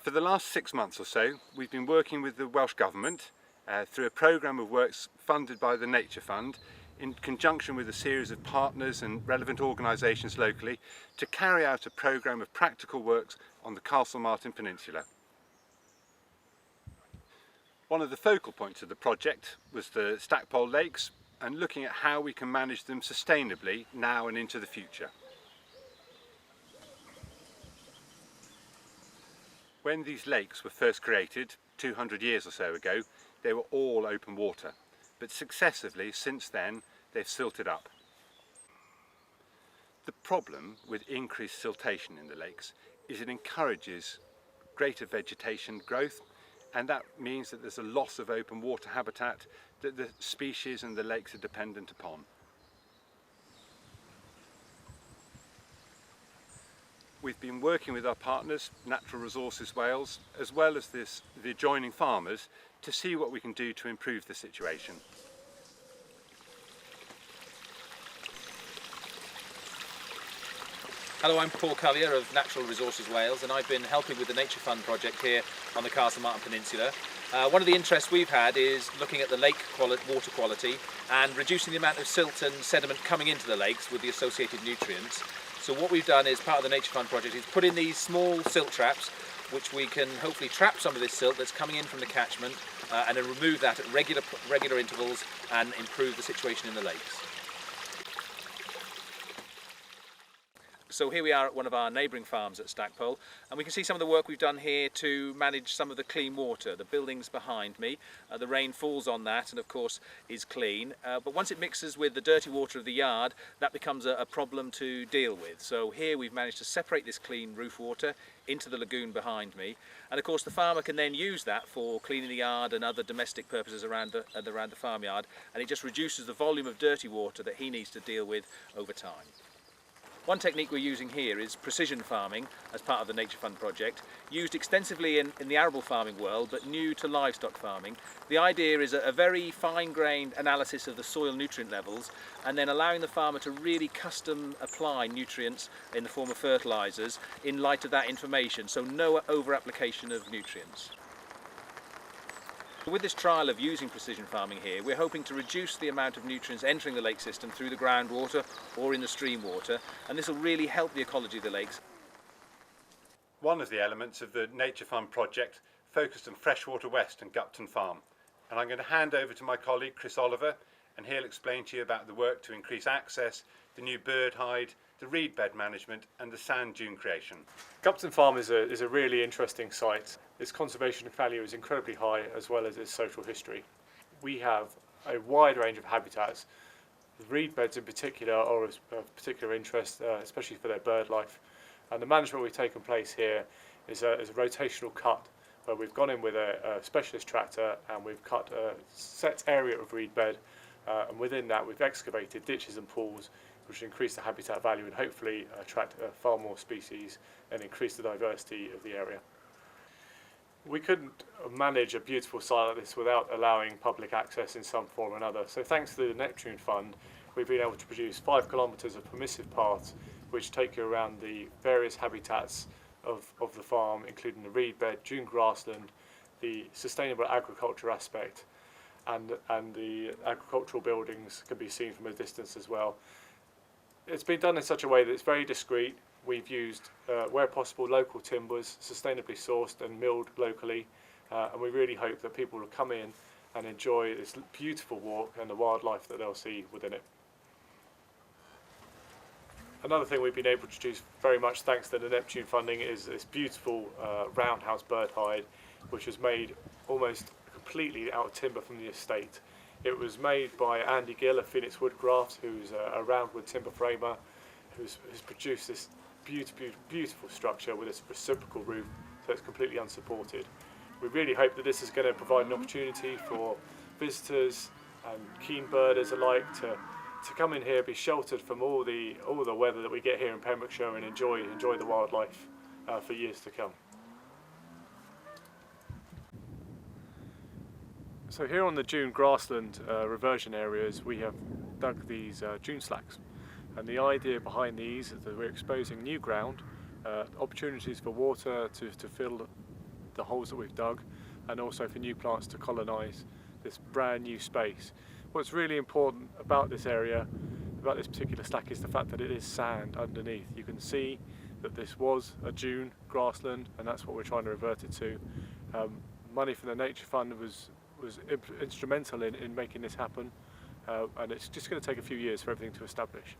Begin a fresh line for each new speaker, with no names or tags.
For the last 6 months or so, we've been working with the Welsh Government through a programme of works funded by the Nature Fund in conjunction with a series of partners and relevant organisations locally to carry out a programme of practical works on the Castlemartin Peninsula. One of the focal points of the project was the Stackpole Lakes and looking at how we can manage them sustainably now and into the future. When these lakes were first created, 200 years or so ago, they were all open water, but successively since then they've silted up. The problem with increased siltation in the lakes is it encourages greater vegetation growth, and that means that there's a loss of open water habitat that the species and the lakes are dependent upon. We've been working with our partners, Natural Resources Wales, as well as the adjoining farmers, to see what we can do to improve the situation.
Hello, I'm Paul Collier of Natural Resources Wales, and I've been helping with the Nature Fund project here on the Castlemartin Peninsula. One of the interests we've had is looking at the lake water quality and reducing the amount of silt and sediment coming into the lakes with the associated nutrients. So what we've done as part of the Nature Fund project is put in these small silt traps, which we can hopefully trap some of this silt that's coming in from the catchment and then remove that at regular intervals and improve the situation in the lakes. So here we are at one of our neighbouring farms at Stackpole, and we can see some of the work we've done here to manage some of the clean water. The building's behind me, the rain falls on that and of course is clean, but once it mixes with the dirty water of the yard, that becomes a problem to deal with. So here we've managed to separate this clean roof water into the lagoon behind me, and of course the farmer can then use that for cleaning the yard and other domestic purposes around the farmyard, and it just reduces the volume of dirty water that he needs to deal with over time. One technique we're using here is precision farming as part of the Nature Fund project, used extensively in the arable farming world but new to livestock farming. The idea is a very fine-grained analysis of the soil nutrient levels and then allowing the farmer to really custom apply nutrients in the form of fertilisers in light of that information, so no over-application of nutrients. With this trial of using precision farming here, we're hoping to reduce the amount of nutrients entering the lake system through the groundwater or in the stream water, and this will really help the ecology of the lakes.
One of the elements of the Nature Fund project focused on Freshwater West and Gupton Farm, and I'm going to hand over to my colleague Chris Oliver, and he'll explain to you about the work to increase access, the new bird hide, the reed bed management and the sand dune creation.
Gupton Farm is a really interesting site. Its conservation value is incredibly high as well as its social history. We have a wide range of habitats. The reed beds in particular are of particular interest, especially for their bird life. And the management we've taken place here is a rotational cut where we've gone in with a specialist tractor and we've cut a set area of reed bed, and within that we've excavated ditches and pools which increase the habitat value and hopefully attract far more species and increase the diversity of the area. We couldn't manage a beautiful site like this without allowing public access in some form or another. So thanks to the Nature Fund, we've been able to produce 5 kilometres of permissive paths which take you around the various habitats of the farm, including the reed bed, dune grassland, the sustainable agriculture aspect, and the agricultural buildings can be seen from a distance as well. It's been done in such a way that it's very discreet. We've used, where possible, local timbers, sustainably sourced and milled locally, and we really hope that people will come in and enjoy this beautiful walk and the wildlife that they'll see within it. Another thing we've been able to produce very much thanks to the Neptune funding is this beautiful roundhouse bird hide, which was made almost completely out of timber from the estate. It was made by Andy Gill of Phoenix Woodcraft, who's a roundwood timber framer, who's produced this beautiful structure with a reciprocal roof, so it's completely unsupported. We really hope that this is going to provide an opportunity for visitors and keen birders alike to come in here, be sheltered from all the weather that we get here in Pembrokeshire, and enjoy the wildlife for years to come. So here on the dune grassland reversion areas, we have dug these dune slacks, and the idea behind these is that we're exposing new ground, opportunities for water to fill the holes that we've dug, and also for new plants to colonise this brand new space. What's really important about this area, about this particular stack, is the fact that it is sand underneath. You can see that this was a dune grassland, and that's what we're trying to revert it to. Money from the Nature Fund was instrumental in making this happen, and it's just going to take a few years for everything to establish.